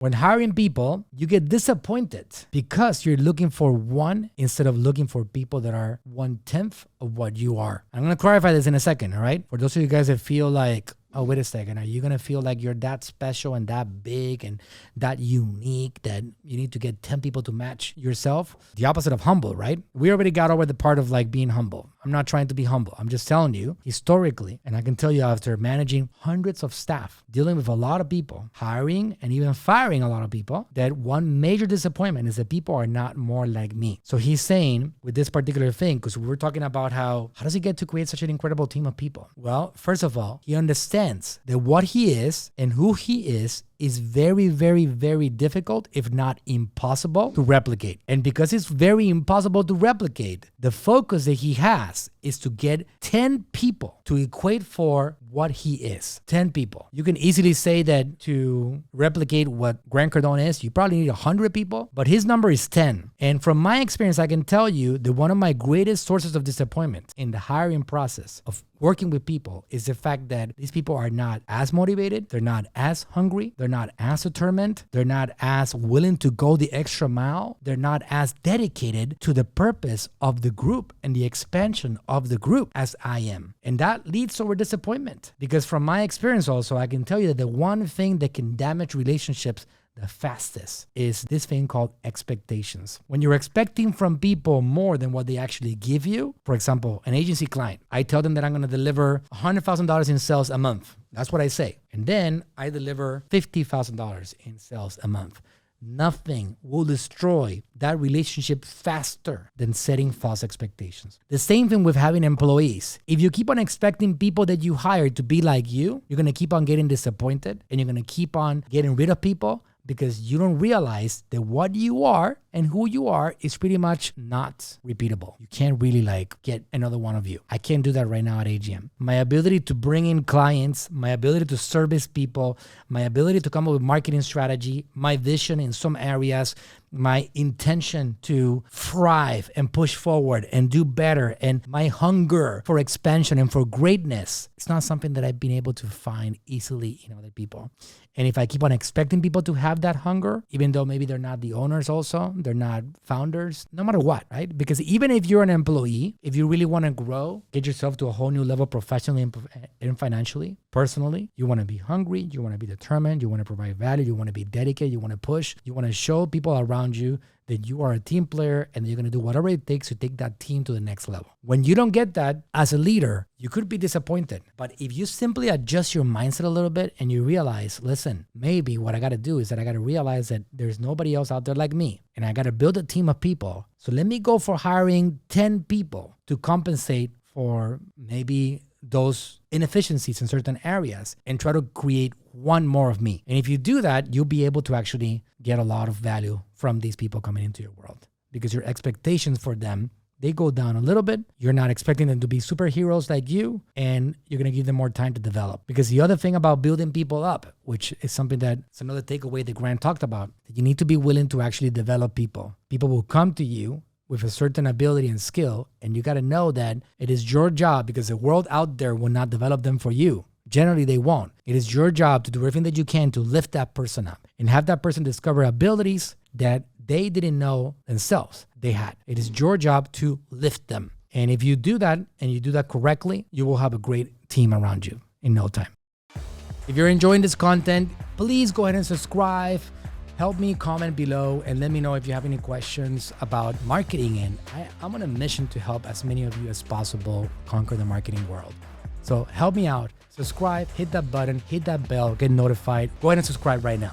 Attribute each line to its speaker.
Speaker 1: When hiring people, you get disappointed because you're looking for one instead of looking for people that are 1/10 of what you are. I'm going to clarify this in a second, all right? For those of you guys that feel like, oh, wait a second, are you going to feel like you're that special and that big and that unique that you need to get 10 people to match yourself? The opposite of humble, right? We already got over the part of like being humble. I'm not trying to be humble. I'm just telling you historically, and I can tell you after managing hundreds of staff, dealing with a lot of people, hiring and even firing a lot of people, that one major disappointment is that people are not more like me. So he's saying with this particular thing, because we were talking about how does he get to create such an incredible team of people? Well, first of all, he understands that what he is and who he is very, very, very difficult, if not impossible, to replicate. And because it's very impossible to replicate, the focus that he has is to get 10 people to equate for what he is. 10 people. You can easily say that to replicate what Grant Cardone is, you probably need 100 people, but his number is 10. And from my experience, I can tell you that one of my greatest sources of disappointment in the hiring process of working with people is the fact that these people are not as motivated, they're not as hungry, they're not as determined, they're not as willing to go the extra mile, they're not as dedicated to the purpose of the group and the expansion of the group as I am. And that leads to our disappointment, because from my experience also, I can tell you that the one thing that can damage relationships the fastest is this thing called expectations. When you're expecting from people more than what they actually give you, for example, an agency client, I tell them that I'm going to deliver $100,000 in sales a month. That's what I say. And then I deliver $50,000 in sales a month. Nothing will destroy that relationship faster than setting false expectations. The same thing with having employees. If you keep on expecting people that you hire to be like you're going to keep on getting disappointed and you're going to keep on getting rid of people because you don't realize that what you are and who you are is pretty much not repeatable. You can't really like get another one of you. I can't do that right now at AGM. My ability to bring in clients, my ability to service people, my ability to come up with marketing strategy, my vision in some areas, my intention to thrive and push forward and do better, and my hunger for expansion and for greatness, it's not something that I've been able to find easily in other people. And if I keep on expecting people to have that hunger, even though maybe they're not the owners also, they're not founders, no matter what, right? Because even if you're an employee, if you really want to grow, get yourself to a whole new level professionally and financially, personally, you want to be hungry, you want to be determined, you want to provide value, you want to be dedicated, you want to push, you want to show people around you that you are a team player and that you're going to do whatever it takes to take that team to the next level. When you don't get that as a leader, you could be disappointed. But if you simply adjust your mindset a little bit and you realize, listen, maybe what I got to do is that I got to realize that there's nobody else out there like me and I got to build a team of people. So let me go for hiring 10 people to compensate for maybe those inefficiencies in certain areas and try to create one more of me. And if you do that, you'll be able to actually get a lot of value from these people coming into your world because your expectations for them, they go down a little bit. You're not expecting them to be superheroes like you, and you're going to give them more time to develop. Because the other thing about building people up, which is something it's another takeaway that Grant talked about, that you need to be willing to actually develop people. People will come to you with a certain ability and skill, and you got to know that it is your job, because the world out there will not develop them for you. Generally, they won't. It is your job to do everything that you can to lift that person up and have that person discover abilities that they didn't know themselves they had. It is your job to lift them. And if you do that and you do that correctly, you will have a great team around you in no time. If you're enjoying this content, please go ahead and subscribe. Help me comment below and let me know if you have any questions about marketing. And I'm on a mission to help as many of you as possible conquer the marketing world. So help me out. Subscribe, hit that button, hit that bell, get notified. Go ahead and subscribe right now.